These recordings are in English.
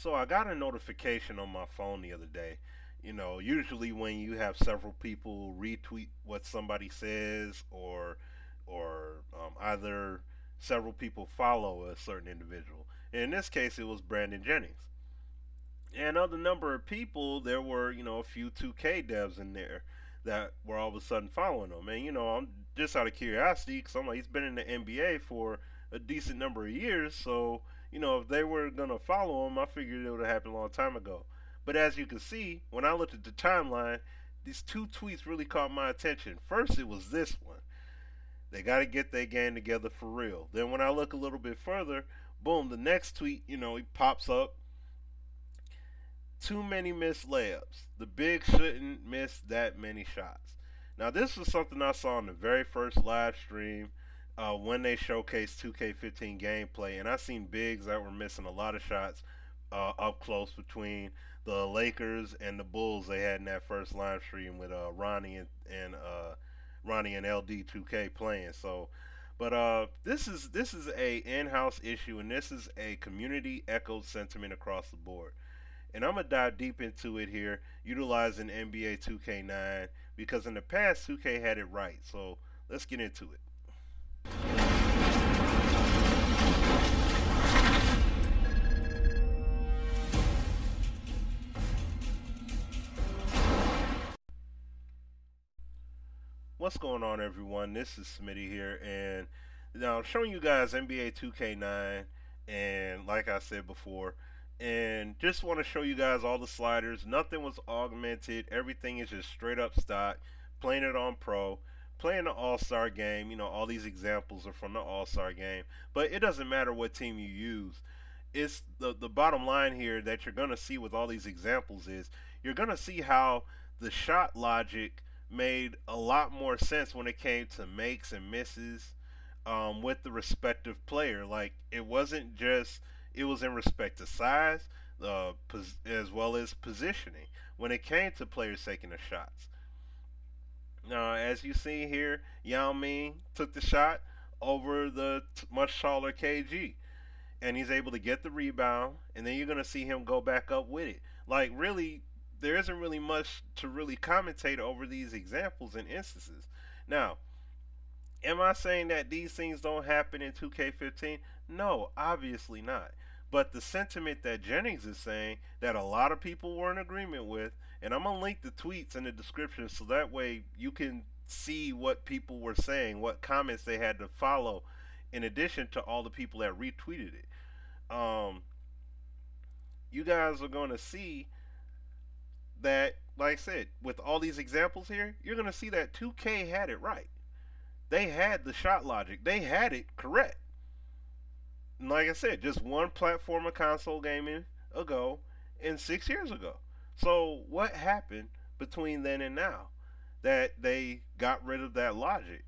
So I got a notification on my phone the other day. Usually when you have several people retweet what somebody says, or either several people follow a certain individual. In this case, it was Brandon Jennings. And of the number of people, there were a few 2K devs in there that were all of a sudden following him. And I'm just out of curiosity because I'm like, he's been in the NBA for a decent number of years, so if they were gonna follow him, I figured it would have happened a long time ago. But as you can see, when I looked at the timeline, these two tweets really caught my attention. First, it was this one. They got to get their game together for real. Then when I look a little bit further, boom, the next tweet, he pops up. Too many missed layups. The big shouldn't miss that many shots. Now, this was something I saw in the very first live stream when they showcased 2K15 gameplay, and I seen bigs that were missing a lot of shots up close between the Lakers and the Bulls they had in that first live stream with Ronnie and LD2K playing. So, but this is a in-house issue, and this is a community echoed sentiment across the board. And I'm gonna dive deep into it here, utilizing NBA 2K9 because in the past 2K had it right. So let's get into it. What's going on, everyone? This is Smitty here, and now I'm showing you guys NBA 2K9, and like I said before, and just want to show you guys all the sliders. Nothing was augmented. Everything is just straight up stock. Playing it on Pro, playing the All-Star game. All these examples are from the All-Star game, but it doesn't matter what team you use. It's the bottom line here that you're gonna see with all these examples is you're gonna see how the shot logic made a lot more sense when it came to makes and misses with the respective player. Like it wasn't just it was in respect to size, as well as positioning when it came to players taking the shots. Now, as you see here, Yao Ming took the shot over the much taller KG, and he's able to get the rebound, and then you're going to see him go back up with it. Like, really, there isn't really much to really commentate over these examples and instances. Now, am I saying that these things don't happen in 2K15? No, obviously not. But the sentiment that Jennings is saying that a lot of people were in agreement with, and I'm going to link the tweets in the description so that way you can see what people were saying, what comments they had to follow, in addition to all the people that retweeted it. You guys are going to see that, like I said, with all these examples here, you're going to see that 2K had it right. They had the shot logic. They had it correct. And like I said, just one platform of console gaming ago and 6 years ago. So what happened between then and now that they got rid of that logic?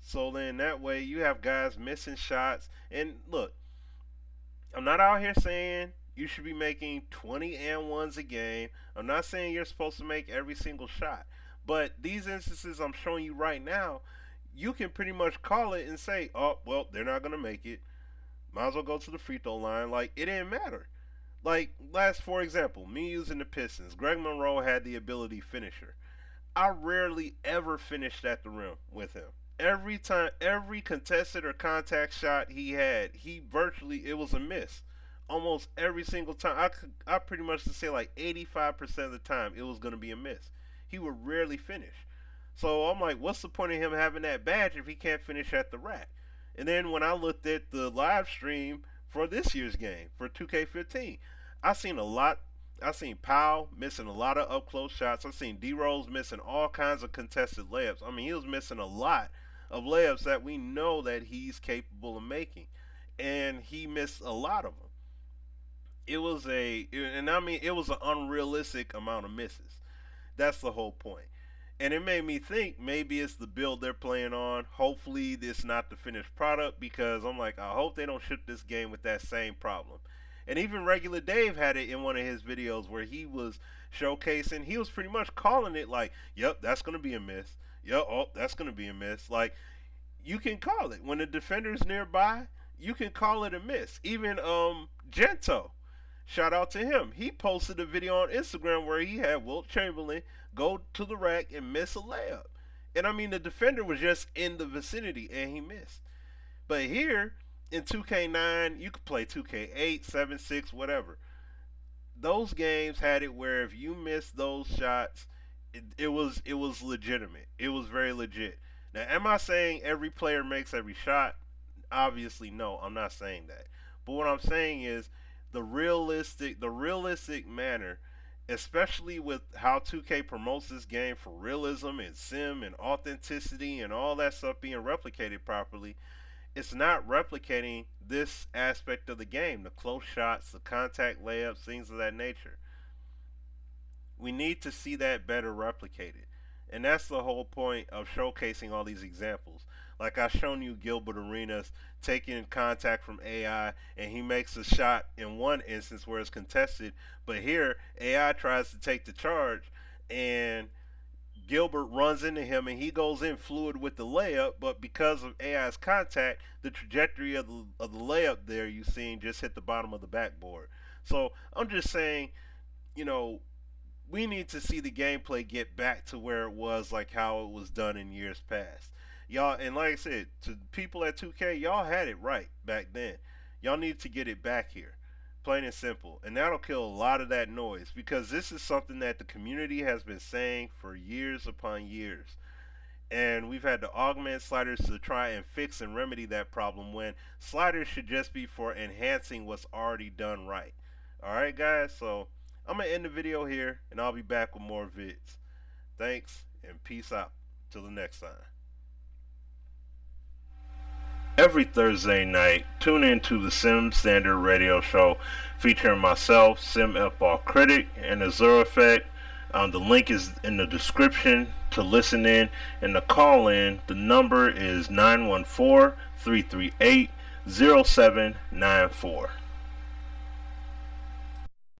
So then that way you have guys missing shots. And look, I'm not out here saying you should be making 20 and ones a game. I'm not saying you're supposed to make every single shot. But these instances I'm showing you right now, you can pretty much call it and say, oh, well, they're not going to make it. Might as well go to the free throw line. Like, it didn't matter. Like, for example, me using the Pistons. Greg Monroe had the ability finisher. I rarely ever finished at the rim with him. Every time, every contested or contact shot he had, it was a miss. Almost every single time. I pretty much to say like 85% of the time, it was going to be a miss. He would rarely finish. So I'm like, what's the point of him having that badge if he can't finish at the rack? And then when I looked at the live stream for this year's game, for 2K15, I seen Powell missing a lot of up close shots. I seen D Rose missing all kinds of contested layups. I mean, he was missing a lot of layups that we know that he's capable of making, and he missed a lot of them. It was it was an unrealistic amount of misses. That's the whole point. And it made me think maybe it's the build they're playing on. Hopefully, it's not the finished product because I'm like, I hope they don't ship this game with that same problem. And even Regular Dave had it in one of his videos where he was showcasing, he was pretty much calling it like, yep, that's going to be a miss. Yep, oh, that's going to be a miss. Like, you can call it. When the defender's nearby, you can call it a miss. Even Gento. Shout out to him. He posted a video on Instagram where he had Wilt Chamberlain go to the rack and miss a layup. And I mean, the defender was just in the vicinity and he missed. But here in 2K9, you could play 2K8, 7, 6, whatever. Those games had it where if you missed those shots, it was legitimate. It was very legit. Now, am I saying every player makes every shot? Obviously, no. I'm not saying that. But what I'm saying is the realistic manner, especially with how 2K promotes this game for realism and sim and authenticity and all that stuff being replicated properly, it's not replicating this aspect of the game, the close shots, the contact layups, things of that nature. We need to see that better replicated. And that's the whole point of showcasing all these examples. Like I've shown you Gilbert Arenas taking contact from AI and he makes a shot in one instance where it's contested, but here AI tries to take the charge and Gilbert runs into him and he goes in fluid with the layup, but because of AI's contact, the trajectory of the layup there you seen just hit the bottom of the backboard. So I'm just saying, you know, we need to see the gameplay get back to where it was like how it was done in years past. Y'all, and like I said, to people at 2K, y'all had it right back then. Y'all need to get it back here. Plain and simple. And that'll kill a lot of that noise because this is something that the community has been saying for years upon years. And we've had to augment sliders to try and fix and remedy that problem when sliders should just be for enhancing what's already done right. Alright guys, so I'm going to end the video here and I'll be back with more vids. Thanks and peace out. Till the next time. Every Thursday night, tune in to the Sim Standard Radio Show featuring myself, Sim F-Ball Critic, and Azure Effect. The link is in the description to listen in and to call in. The number is 914-338-0794.